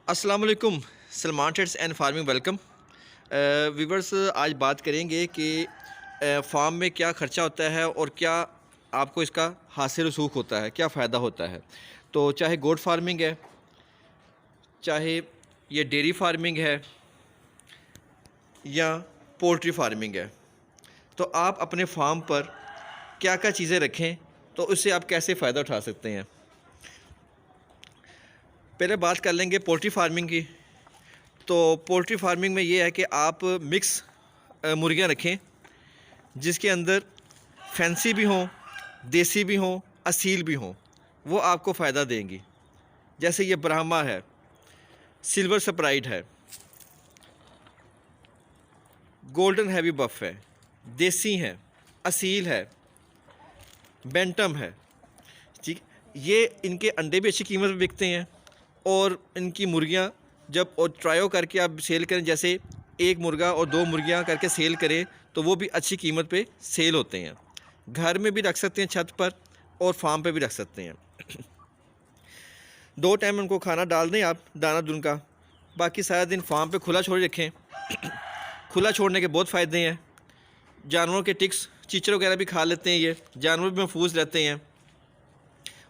अस्सलाम वालेकुम। Salman trades and farming welcome. Viewers, आज बात करेंगे कि फार्म में क्या ख़र्चा होता है और क्या आपको इसका हासिल रसूख होता है, क्या फ़ायदा होता है। तो चाहे गोट फार्मिंग है, चाहे ये डेयरी फार्मिंग है या पोल्ट्री फार्मिंग है, तो आप अपने फार्म पर क्या क्या चीज़ें रखें तो उससे आप कैसे फ़ायदा उठा सकते हैं। पहले बात कर लेंगे पोल्ट्री फार्मिंग की। तो पोल्ट्री फार्मिंग में ये है कि आप मिक्स मुर्गियाँ रखें जिसके अंदर फैंसी भी हों, देसी भी हों, असील भी हों। वो आपको फ़ायदा देंगी। जैसे ये ब्राह्मा है, सिल्वर स्प्राइट है, गोल्डन हैवी बफ है, देसी हैं, असील है, बेंटम है। ठीक, ये इनके अंडे भी अच्छी कीमत पे बिकते हैं और इनकी मुर्गियाँ जब और ट्रायो करके आप सेल करें, जैसे एक मुर्गा और दो मुर्गियाँ करके सेल करें तो वो भी अच्छी कीमत पे सेल होते हैं। घर में भी रख सकते हैं छत पर और फार्म पे भी रख सकते हैं। 2 टाइम उनको खाना डाल दें आप, दाना दून का। बाकी सारा दिन फार्म पे खुला छोड़ रखें। खुला छोड़ने के बहुत फ़ायदे हैं। जानवरों के टिक्स, चीचड़ वगैरह भी खा लेते हैं। ये जानवर भी महफूज रहते हैं,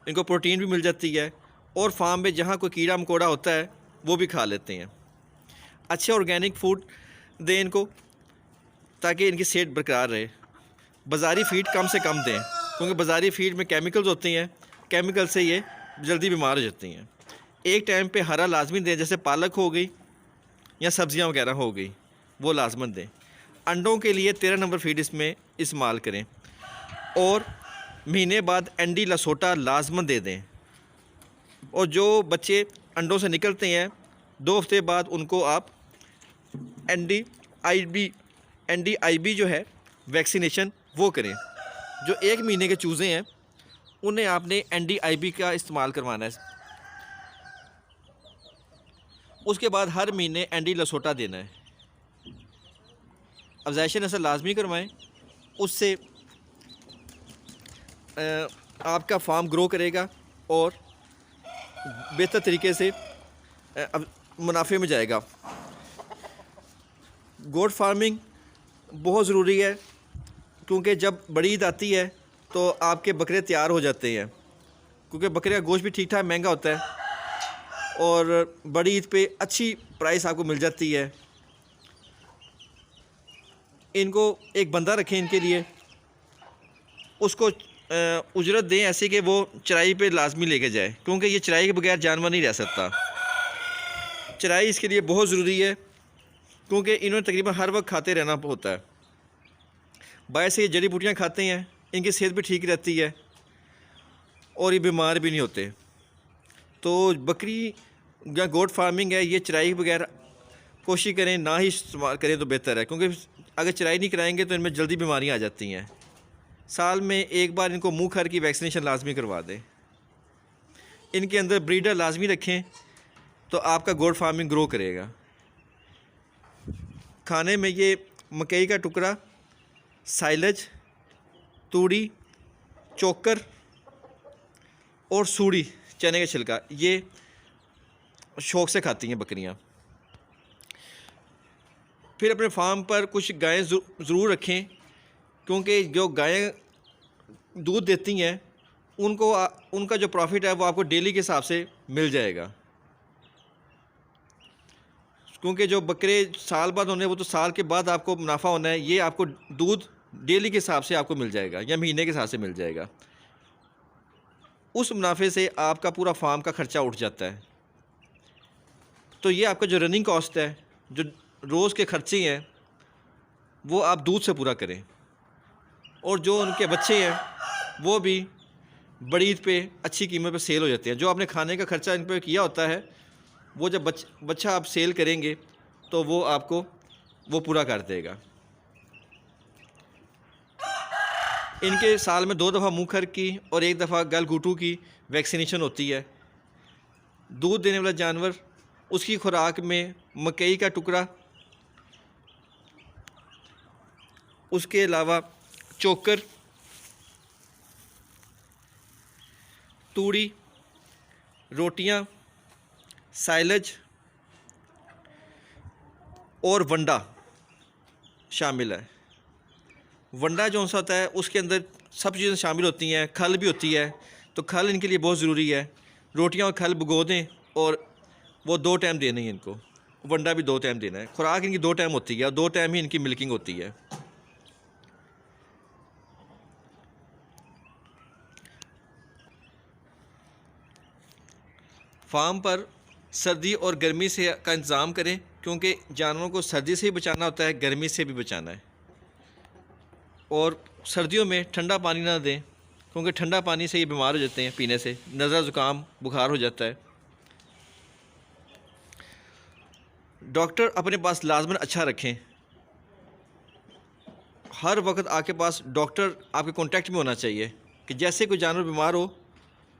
इनको प्रोटीन भी मिल जाती है और फार्म में जहाँ कोई कीड़ा मकोड़ा होता है वो भी खा लेते हैं। अच्छे ऑर्गेनिक फूड दें इनको ताकि इनकी सेहत बरकरार रहे। बाज़ारी फ़ीड कम से कम दें क्योंकि बाज़ारी फ़ीड में केमिकल्स होती हैं, केमिकल से ये जल्दी बीमार हो जाती हैं। एक टाइम पे हरा लाजमी दें, जैसे पालक हो गई या सब्ज़ियाँ वगैरह हो गई, वो लाजमन दें। अंडों के लिए 13 नंबर फ़ीड इसमें इस्तेमाल करें और महीने बाद एंडी लसोटा लाजमन दे दें। और जो बच्चे अंडों से निकलते हैं 2 हफ्ते बाद उनको आप एनडी आईबी जो है वैक्सीनेशन वो करें। जो 1 महीने के चूज़े हैं उन्हें आपने एनडीआईबी का इस्तेमाल करवाना है। उसके बाद हर महीने एंडी लसोटा देना है। अफज़ाइश नस्ल लाजमी करवाएं, उससे आपका फार्म ग्रो करेगा और बेहतर तरीके से मुनाफे में जाएगा। गोट फार्मिंग बहुत ज़रूरी है क्योंकि जब बड़ी ईद आती है तो आपके बकरे तैयार हो जाते हैं, क्योंकि बकरे का गोश्त भी ठीक ठाक महंगा होता है और बड़ी ईद पे अच्छी प्राइस आपको मिल जाती है। इनको एक बंदा रखें इनके लिए, उसको उजरत दें ऐसे कि वो चराई पे लाजमी लेके जाए, क्योंकि ये चराई के बगैर जानवर नहीं रह सकता। चराई इसके लिए बहुत ज़रूरी है क्योंकि इन्होंने तकरीबन हर वक्त खाते रहना होता है। बाहर से ये जड़ी बूटियाँ खाते हैं, इनकी सेहत भी ठीक रहती है और ये बीमार भी नहीं होते। तो बकरी या गोट फार्मिंग है, ये चराई वगैरह कोशिश करें ना ही इस्तेमाल करें तो बेहतर है, क्योंकि अगर चराई नहीं कराएंगे तो इनमें जल्दी बीमारियाँ आ जाती हैं। साल में एक बार इनको मुँह खर की वैक्सीनेशन लाजमी करवा दें। इनके अंदर ब्रीडर लाजमी रखें तो आपका गोट फार्मिंग ग्रो करेगा। खाने में ये मकई का टुकड़ा, साइलेज, तूड़ी, चोकर और सूड़ी, चने का छिलका, ये शौक़ से खाती हैं बकरियां। फिर अपने फार्म पर कुछ गायें ज़रूर रखें क्योंकि जो गायें दूध देती हैं उनको उनका जो प्रॉफिट है वो आपको डेली के हिसाब से मिल जाएगा, क्योंकि जो बकरे साल बाद होने वो तो साल के बाद आपको मुनाफा होना है। ये आपको दूध डेली के हिसाब से आपको मिल जाएगा या महीने के हिसाब से मिल जाएगा। उस मुनाफे से आपका पूरा फार्म का ख़र्चा उठ जाता है। तो ये आपका जो रनिंग कॉस्ट है, जो रोज़ के खर्चे हैं, वो आप दूध से पूरा करें। और जो उनके बच्चे हैं वो भी बड़ी ईद पे अच्छी कीमत पे सेल हो जाते हैं। जो आपने खाने का ख़र्चा इन पर किया होता है वो जब बच्चा आप सेल करेंगे तो वो आपको वो पूरा कर देगा। इनके साल में 2 दफ़ा मुँह खर की और 1 दफ़ा गल घुटू की वैक्सीनेशन होती है। दूध देने वाला जानवर, उसकी खुराक में मकई का टुकड़ा, उसके अलावा चोकर, तूड़ी, रोटियां, साइलेज और वंडा शामिल है। वंडा जो सा होता है उसके अंदर सब चीज़ें शामिल होती हैं, खल भी होती है, तो खल इनके लिए बहुत ज़रूरी है। रोटियां और खल भिगो दें और वो 2 टाइम देने हैं इनको। वंडा भी 2 टाइम देना है। खुराक इनकी 2 टाइम होती है और 2 टाइम ही इनकी मिल्किंग होती है। फार्म पर सर्दी और गर्मी से का इंतज़ाम करें, क्योंकि जानवरों को सर्दी से ही बचाना होता है, गर्मी से भी बचाना है। और सर्दियों में ठंडा पानी ना दें, क्योंकि ठंडा पानी से ये बीमार हो जाते हैं, पीने से नज़ला ज़ुकाम बुखार हो जाता है। डॉक्टर अपने पास लाजमन अच्छा रखें। हर वक्त आपके पास डॉक्टर आपके कांटेक्ट में होना चाहिए कि जैसे कोई जानवर बीमार हो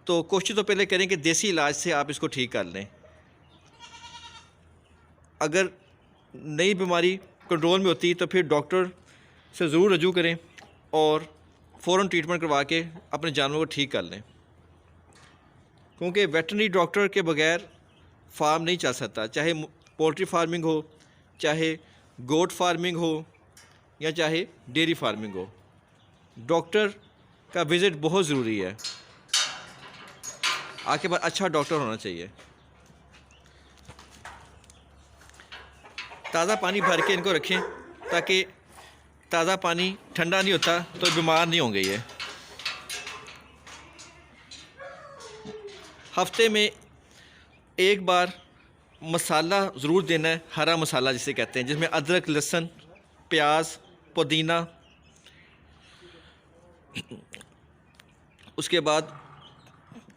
तो कोशिश तो पहले करें कि देसी इलाज से आप इसको ठीक कर लें। अगर नई बीमारी कंट्रोल में होती तो फिर डॉक्टर से ज़रूर रजू करें और फ़ौरन ट्रीटमेंट करवा के अपने जानवर को ठीक कर लें, क्योंकि वेटरनरी डॉक्टर के बगैर फार्म नहीं चल सकता। चाहे पोल्ट्री फार्मिंग हो, चाहे गोट फार्मिंग हो, या चाहे डेयरी फार्मिंग हो, डॉक्टर का विज़िट बहुत ज़रूरी है। आपके पास अच्छा डॉक्टर होना चाहिए। ताज़ा पानी भर के इनको रखें, ताकि ताज़ा पानी ठंडा नहीं होता तो बीमार नहीं होंगे ये। हफ्ते में एक बार मसाला ज़रूर देना है, हरा मसाला जिसे कहते हैं, जिसमें अदरक, लहसुन, प्याज, पुदीना। उसके बाद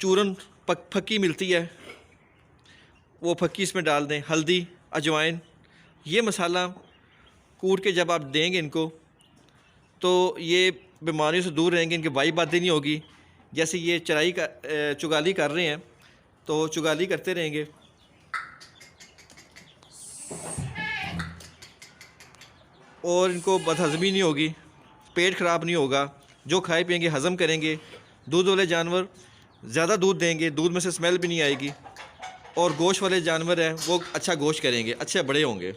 चूरन फक्की मिलती है, वो फक्की इसमें डाल दें, हल्दी, अजवाइन। ये मसाला कूट के जब आप देंगे इनको तो ये बीमारियों से दूर रहेंगे, इनकी वाई बातें नहीं होगी। जैसे ये चुगाली कर रहे हैं तो चुगाली करते रहेंगे और इनको बदहज़मी नहीं होगी, पेट ख़राब नहीं होगा। जो खाए पिएंगे हज़म करेंगे। दूध वाले जानवर ज़्यादा दूध देंगे, दूध में से स्मेल भी नहीं आएगी। और गोश्त वाले जानवर हैं वो अच्छा गोश्त करेंगे, अच्छे बड़े होंगे।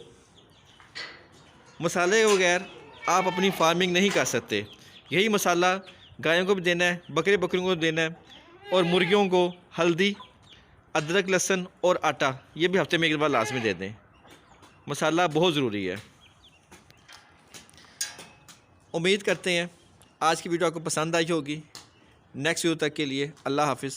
मसाले के बगैर आप अपनी फार्मिंग नहीं कर सकते। यही मसाला गायों को भी देना है, बकरियों को देना है, और मुर्गियों को हल्दी, अदरक, लहसुन और आटा ये भी हफ्ते में एक बार लाजमी दे दें। मसाला बहुत ज़रूरी है। उम्मीद करते हैं आज की वीडियो आपको पसंद आई होगी। नेक्स्ट वीडियो तक के लिए अल्लाह हाफ़िज़।